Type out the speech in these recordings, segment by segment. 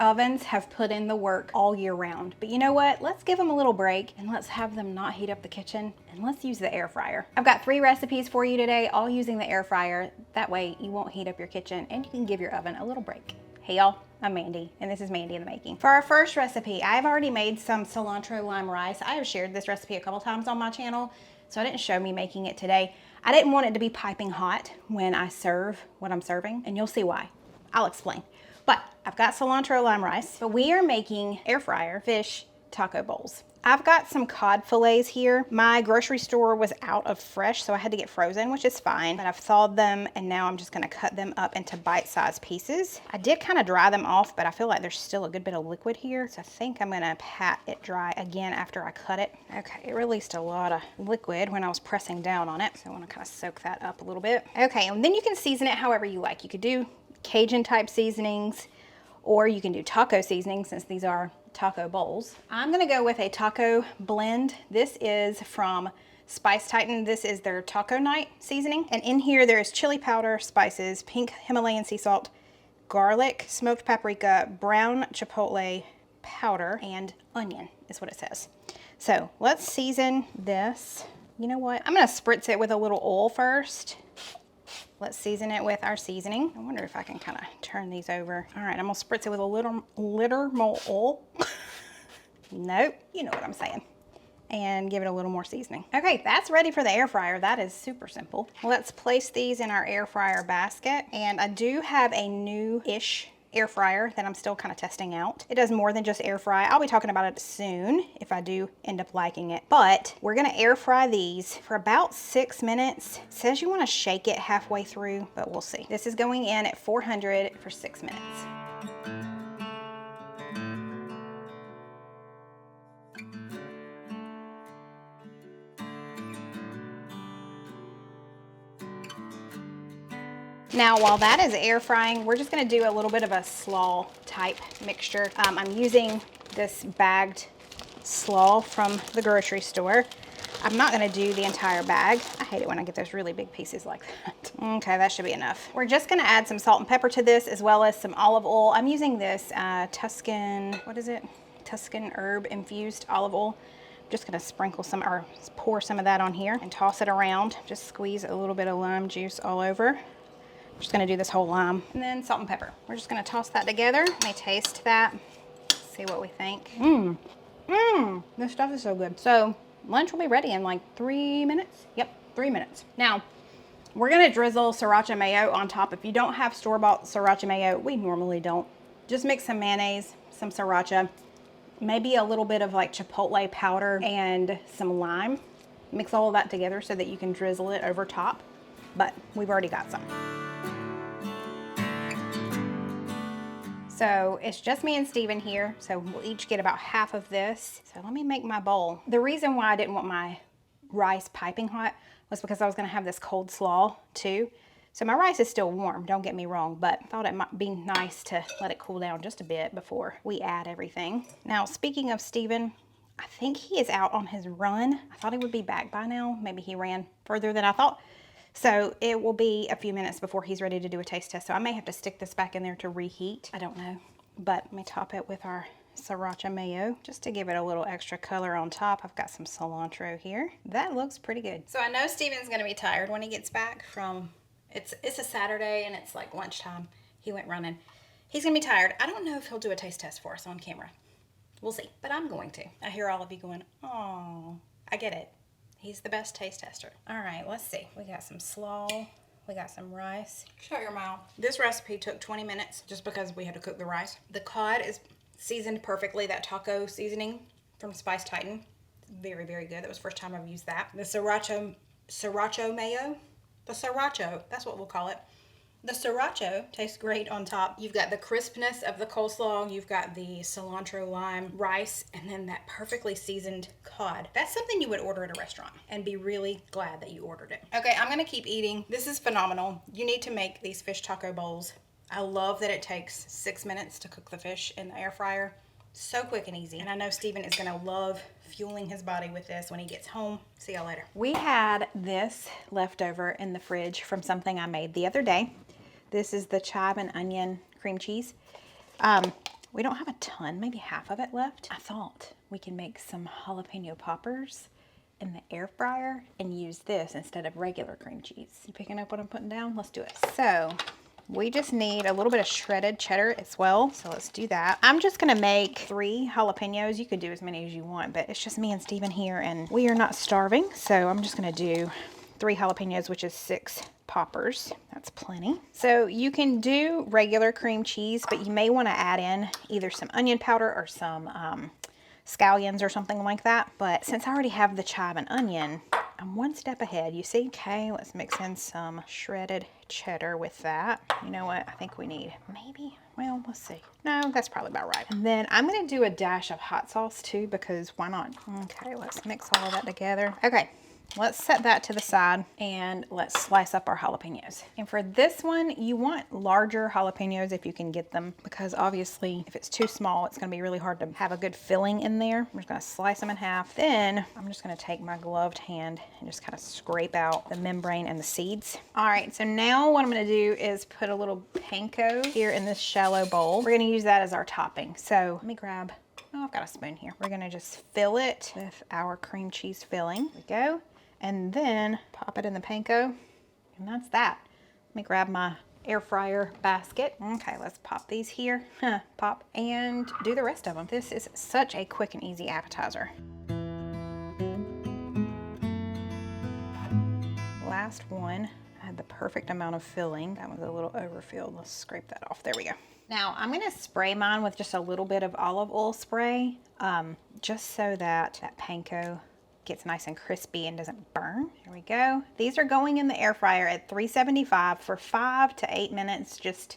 ovens have put in the work all year round. But you know what? Let's give them a little break and let's have them not heat up the kitchen and let's use the air fryer. I've got 3 recipes for you today, all using the air fryer. That way you won't heat up your kitchen and you can give your oven a little break. Hey y'all, I'm Mandy and this is Mandy in the Making. For our first recipe, I've already made some cilantro lime rice. I have shared this recipe a couple times on my channel, so I didn't show me making it today. I didn't want it to be piping hot when I serve what I'm serving, and you'll see why. I'll explain. But I've got cilantro lime rice, but we are making air fryer fish taco bowls. I've got some cod fillets here. My grocery store was out of fresh, so I had to get frozen, which is fine, but I've thawed them and now I'm just gonna cut them up into bite-sized pieces. I did kind of dry them off, but I feel like there's still a good bit of liquid here, so I think I'm gonna pat it dry again after I cut it. Okay, it released a lot of liquid when I was pressing down on it, so I wanna kind of soak that up a little bit. Okay, and then you can season it however you like. You could do Cajun type seasonings, or you can do taco seasoning since these are taco bowls. I'm gonna go with a taco blend. This is from Spice Titan. This is their taco night seasoning. And in here there is chili powder, spices, pink Himalayan sea salt, garlic, smoked paprika, brown chipotle powder, and onion is what it says. So let's season this. You know what? I'm gonna spritz it with a little oil first. Let's season it with our seasoning. I wonder if I can kind of turn these over. All right, I'm gonna spritz it with a little more oil. Nope, you know what I'm saying. And give it a little more seasoning. Okay, that's ready for the air fryer. That is super simple. Let's place these in our air fryer basket. And I do have a new-ish air fryer that I'm still kind of testing out. It does more than just air fry. I'll be talking about it soon if I do end up liking it. But we're gonna air fry these for about 6 minutes. It says you wanna shake it halfway through, but we'll see. This is going in at 400 for 6 minutes. Now, while that is air frying, we're just gonna do a little bit of a slaw type mixture. I'm using this bagged slaw from the grocery store. I'm not gonna do the entire bag. I hate it when I get those really big pieces like that. Okay, that should be enough. We're just gonna add some salt and pepper to this as well as some olive oil. I'm using this Tuscan, what is it? Tuscan herb infused olive oil. I'm just gonna sprinkle some, or pour some of that on here and toss it around. Just squeeze a little bit of lime juice all over. Just gonna do this whole lime. And then salt and pepper. We're just gonna toss that together. Let me taste that, see what we think. This stuff is so good. So lunch will be ready in like 3 minutes. Yep, 3 minutes. Now, we're gonna drizzle sriracha mayo on top. If you don't have store-bought sriracha mayo, we normally don't. Just mix some mayonnaise, some sriracha, maybe a little bit of like chipotle powder and some lime. Mix all of that together so that you can drizzle it over top, but we've already got some. So it's just me and Steven here, so we'll each get about half of this. So let me make my bowl. The reason why I didn't want my rice piping hot was because I was gonna have this cold slaw too. So my rice is still warm, don't get me wrong, but I thought it might be nice to let it cool down just a bit before we add everything. Now, speaking of Steven, I think he is out on his run. I thought he would be back by now. Maybe he ran further than I thought. So it will be a few minutes before he's ready to do a taste test. So I may have to stick this back in there to reheat. I don't know. But let me top it with our sriracha mayo just to give it a little extra color on top. I've got some cilantro here. That looks pretty good. So I know Steven's gonna be tired when he gets back from, it's a Saturday and it's like lunchtime. He went running. He's gonna be tired. I don't know if he'll do a taste test for us on camera. We'll see, but I'm going to. I hear all of you going, oh, I get it. He's the best taste tester. All right, let's see. We got some slaw. We got some rice. Shut your mouth. This recipe took 20 minutes just because we had to cook the rice. The cod is seasoned perfectly. That taco seasoning from Spice Titan. Very, very good. That was the first time I've used that. The sriracha mayo. The sriracha, that's what we'll call it. The sriracha tastes great on top. You've got the crispness of the coleslaw, you've got the cilantro lime rice, and then that perfectly seasoned cod. That's something you would order at a restaurant and be really glad that you ordered it. Okay, I'm gonna keep eating. This is phenomenal. You need to make these fish taco bowls. I love that it takes 6 minutes to cook the fish in the air fryer. So quick and easy. And I know Steven is gonna love fueling his body with this when he gets home. See y'all later. We had this left over in the fridge from something I made the other day. This is the chive and onion cream cheese. We don't have a ton, maybe half of it left. I thought we can make some jalapeno poppers in the air fryer and use this instead of regular cream cheese. You picking up what I'm putting down? Let's do it. So we just need a little bit of shredded cheddar as well. So let's do that. I'm just gonna make 3 jalapenos. You could do as many as you want, but it's just me and Steven here and we are not starving. So I'm just gonna do 3 jalapenos, which is 6 poppers. That's plenty. So you can do regular cream cheese, but you may want to add in either some onion powder or some scallions or something like that. But since I already have the chive and onion, I'm one step ahead, you see. Okay, let's mix in some shredded cheddar with that. You know what? I think we need maybe, well, let's see. No, that's probably about right. And then I'm going to do a dash of hot sauce too, because why not? Okay, let's mix all of that together. Okay. Let's set that to the side and let's slice up our jalapenos. And for this one, you want larger jalapenos if you can get them, because obviously if it's too small, it's gonna be really hard to have a good filling in there. I'm just gonna slice them in half. Then I'm just gonna take my gloved hand and just kind of scrape out the membrane and the seeds. All right, so now what I'm gonna do is put a little panko here in this shallow bowl. We're gonna use that as our topping. So let me grab, oh, I've got a spoon here. We're gonna just fill it with our cream cheese filling. There we go. And then pop it in the panko, and that's that. Let me grab my air fryer basket. Okay, let's pop these here. Pop and do the rest of them. This is such a quick and easy appetizer. Last one, I had the perfect amount of filling. That was a little overfilled. Let's scrape that off. There we go. Now I'm gonna spray mine with just a little bit of olive oil spray, just so that panko gets nice and crispy and doesn't burn. Here we go. These are going in the air fryer at 375 for 5 to 8 minutes. Just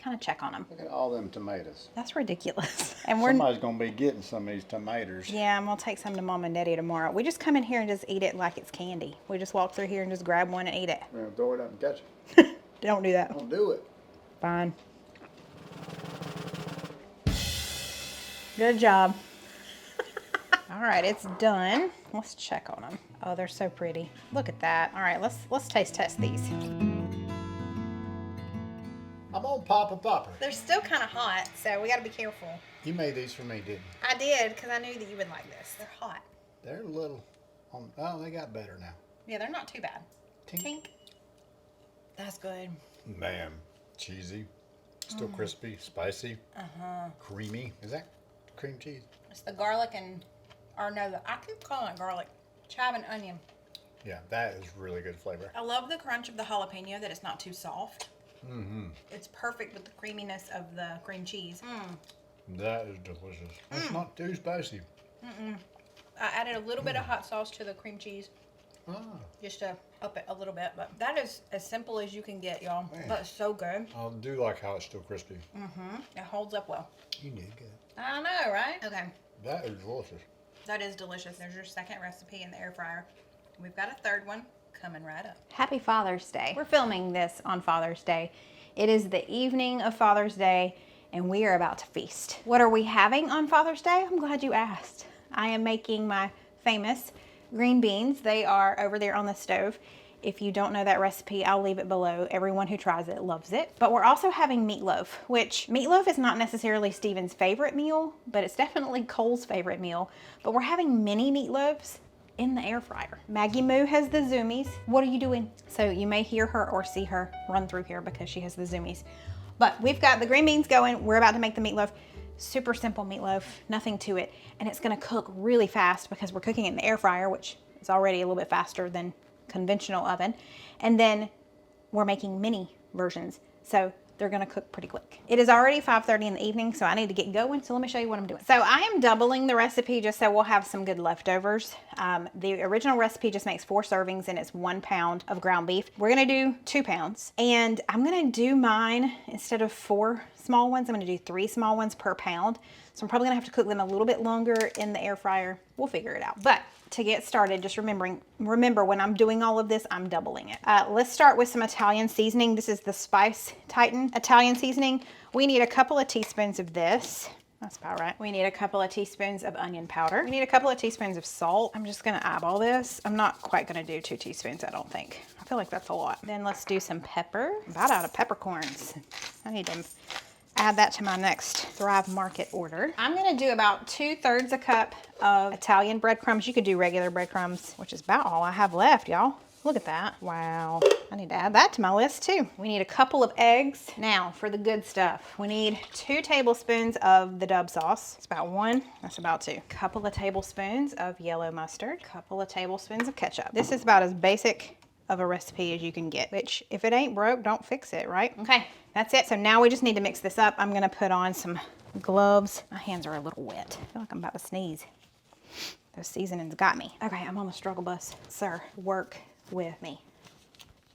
kind of check on them. Look at all them tomatoes. That's ridiculous. And somebody's gonna be getting some of these tomatoes. Yeah, I'm gonna take some to Mom and Daddy tomorrow. We just come in here and just eat it like it's candy. We just walk through here and just grab one and eat it. We're gonna throw it up and catch it. Don't do that. Don't do it. Fine. Good job. All right, it's done. Let's check on them. Oh, they're so pretty. Look at that. All right, let's taste test these. I'm gonna pop a popper. They're still kind of hot, so we got to be careful. You made these for me, didn't you? I did, because I knew that you would like this. They're hot. They're a little, oh, they got better now. Yeah, they're not too bad. Tink. Tink. That's good. Man, cheesy, still crispy, spicy, creamy. Is that cream cheese? It's the garlic and, or no, I keep calling it garlic. Chive and onion. Yeah, that is really good flavor. I love the crunch of the jalapeno, that it's not too soft. Mm-hmm. It's perfect with the creaminess of the cream cheese. That is delicious. It's not too spicy. I added a little bit of hot sauce to the cream cheese. Just to up it a little bit, but that is as simple as you can get, y'all. That's so good. I do like how it's still crispy. It holds up well. You did good. I know, right? Okay. That is delicious. That is delicious. There's your second recipe in the air fryer. We've got a third one coming right up. Happy Father's Day. We're filming this on Father's Day. It is the evening of Father's Day, and we are about to feast. What are we having on Father's Day? I'm glad you asked. I am making my famous green beans. They are over there on the stove. If you don't know that recipe, I'll leave it below. Everyone who tries it loves it. But we're also having meatloaf, which meatloaf is not necessarily Steven's favorite meal, but it's definitely Cole's favorite meal. But we're having mini meatloaves in the air fryer. Maggie Moo has the zoomies. What are you doing? So you may hear her or see her run through here because she has the zoomies. But we've got the green beans going. We're about to make the meatloaf. Super simple meatloaf, nothing to it. And it's gonna cook really fast because we're cooking it in the air fryer, which is already a little bit faster than conventional oven. And then we're making mini versions, so they're gonna cook pretty quick. It is already 5:30 in the evening, so I need to get going. So let me show you what I'm doing. So I am doubling the recipe just so we'll have some good leftovers. The original recipe just makes 4 servings and it's 1 pound of ground beef. We're gonna do 2 pounds, and I'm gonna do mine instead of 4 small ones. I'm gonna do 3 small ones per pound. So I'm probably gonna have to cook them a little bit longer in the air fryer. We'll figure it out. But to get started, just remember when I'm doing all of this, I'm doubling it. Let's start with some Italian seasoning. This is the Spice Titan Italian seasoning. We need a couple of teaspoons of this. That's about right. We need a couple of teaspoons of onion powder. We need a couple of teaspoons of salt. I'm just gonna eyeball this. I'm not quite gonna do 2 teaspoons, I don't think. I feel like that's a lot. Then let's do some pepper. I'm about out of peppercorns. I need to add that to my next Thrive Market order. I'm gonna do about 2/3 a cup of Italian breadcrumbs. You could do regular breadcrumbs, which is about all I have left, y'all. Look at that. Wow. I need to add that to my list too. We need a couple of eggs. Now for the good stuff. We need 2 tablespoons of the Dub sauce. It's about 1. That's about 2. Couple of tablespoons of yellow mustard. Couple of tablespoons of ketchup. This is about as basic of a recipe as you can get, which if it ain't broke, don't fix it, right? Okay, that's it. So now we just need to mix this up. I'm gonna put on some gloves. My hands are a little wet. I feel like I'm about to sneeze. Those seasonings got me. Okay, I'm on the struggle bus. Sir, work with me.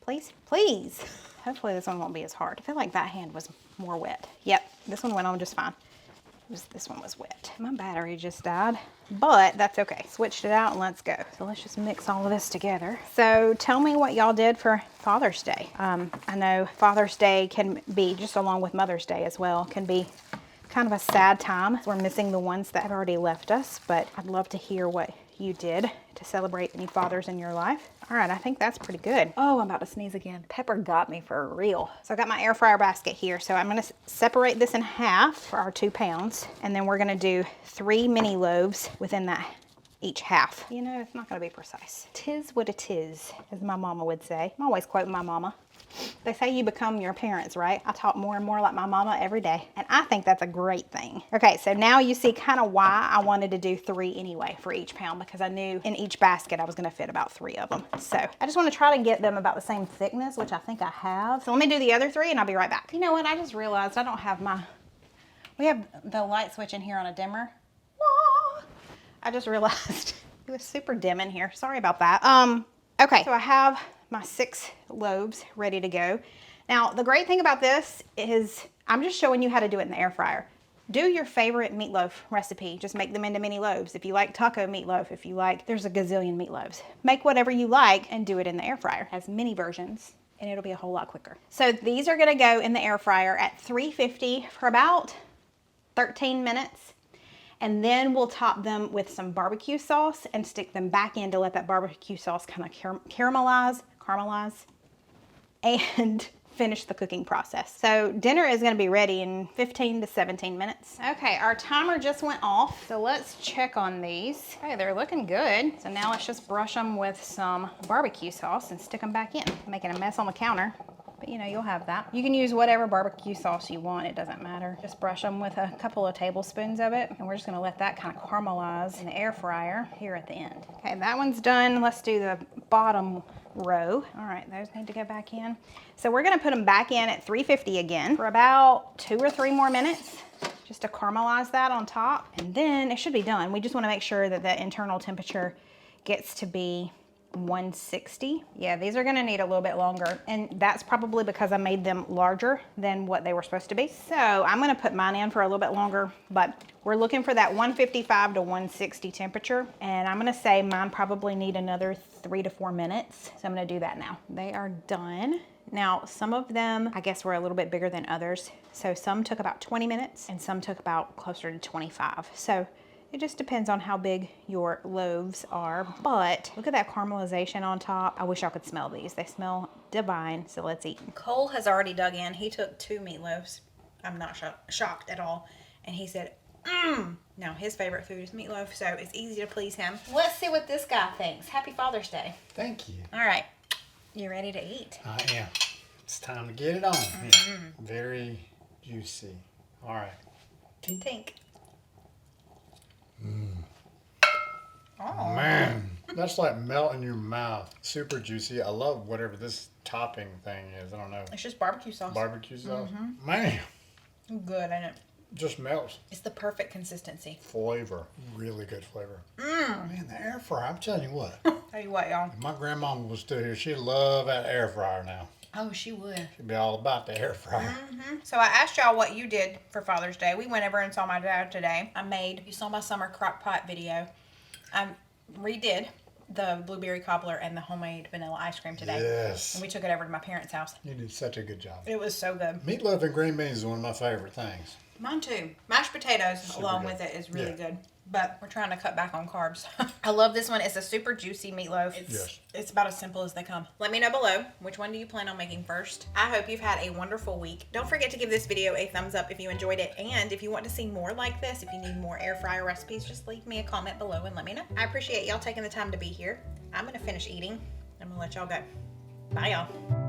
Please, please. Hopefully this one won't be as hard. I feel like that hand was more wet. Yep, this one went on just fine. This one was wet. My battery just died, but that's okay. Switched it out and let's go. So let's just mix all of this together. So tell me what y'all did for Father's Day. I know Father's Day can be, just along with Mother's Day as well, can be kind of a sad time. We're missing the ones that have already left us, but I'd love to hear what you did to celebrate any fathers in your life. All right, I think that's pretty good. Oh, I'm about to sneeze again. Pepper got me for real. So I got my air fryer basket here. So I'm gonna separate this in half for our 2 pounds. And then we're gonna do 3 mini loaves within that each half. You know, it's not gonna be precise. Tis what it is, as my mama would say. I'm always quoting my mama. They say you become your parents, right? I talk more and more like my mama every day, and I think that's a great thing. Okay, so now you see kind of why I wanted to do 3 anyway for each pound, because I knew in each basket I was gonna fit about 3 of them. So I just wanna try to get them about the same thickness, which I think I have. So let me do the other 3 and I'll be right back. You know what, I just realized I don't have we have the light switch in here on a dimmer. Wah! I just realized it was super dim in here. Sorry about that. Okay, so I have my 6 loaves ready to go. Now, the great thing about this is I'm just showing you how to do it in the air fryer. Do your favorite meatloaf recipe. Just make them into mini loaves. If you like taco meatloaf, if you like, there's a gazillion meatloaves. Make whatever you like and do it in the air fryer. It has mini versions and it'll be a whole lot quicker. So these are gonna go in the air fryer at 350 for about 13 minutes. And then we'll top them with some barbecue sauce and stick them back in to let that barbecue sauce kind of caramelize, and finish the cooking process. So dinner is gonna be ready in 15 to 17 minutes. Okay, our timer just went off, so let's check on these. Okay, they're looking good. So now let's just brush them with some barbecue sauce and stick them back in. Making a mess on the counter. But you know, you'll have that. You can use whatever barbecue sauce you want, it doesn't matter. Just brush them with a couple of tablespoons of it, and we're just gonna let that kind of caramelize in the air fryer here at the end. Okay, that one's done. Let's do the bottom row. All right, those need to go back in. So we're gonna put them back in at 350 again for about 2 or 3 more minutes, just to caramelize that on top. And then it should be done. We just wanna make sure that the internal temperature gets to be 160. Yeah, these are gonna need a little bit longer, and that's probably because I made them larger than what they were supposed to be. So I'm gonna put mine in for a little bit longer, but we're looking for that 155 to 160 temperature, and I'm gonna say mine probably need another 3 to 4 minutes. So I'm gonna do that now. They are done. Now, some of them, I guess, were a little bit bigger than others. So some took about 20 minutes and some took about closer to 25. So it just depends on how big your loaves are, but look at that caramelization on top. I wish I could smell these. They smell divine, so let's eat. Cole has already dug in. He took 2 meatloaves. I'm not shocked at all. And he said, Now, his favorite food is meatloaf, so it's easy to please him. Let's see what this guy thinks. Happy Father's Day. Thank you. All right, you ready to eat? I am. It's time to get it on. Yeah. Very juicy. All right. Think. Oh. Man, that's like melt in your mouth. Super juicy. I love whatever this topping thing is. I don't know. It's just barbecue sauce. Barbecue sauce. Man. Good, ain't it? Just melts. It's the perfect consistency. Flavor. Really good flavor. Man, the air fryer. I'm telling you what. Tell you what, y'all. If my grandma was still here, she'd love that air fryer now. Oh, she would. She'd be all about the air fryer. So I asked y'all what you did for Father's Day. We went over and saw my dad today. You saw my summer crock pot video. I redid the blueberry cobbler and the homemade vanilla ice cream today. Yes. And we took it over to my parents' house. You did such a good job. It was so good. Meatloaf and green beans is one of my favorite things. Mine too. Mashed potatoes Super along good. with it is really good. but we're trying to cut back on carbs. I love this one. It's a super juicy meatloaf. It's about as simple as they come. Let me know below, which one do you plan on making first? I hope you've had a wonderful week. Don't forget to give this video a thumbs up if you enjoyed it. And if you want to see more like this, if you need more air fryer recipes, just leave me a comment below and let me know. I appreciate y'all taking the time to be here. I'm going to finish eating. I'm going to let y'all go. Bye, y'all.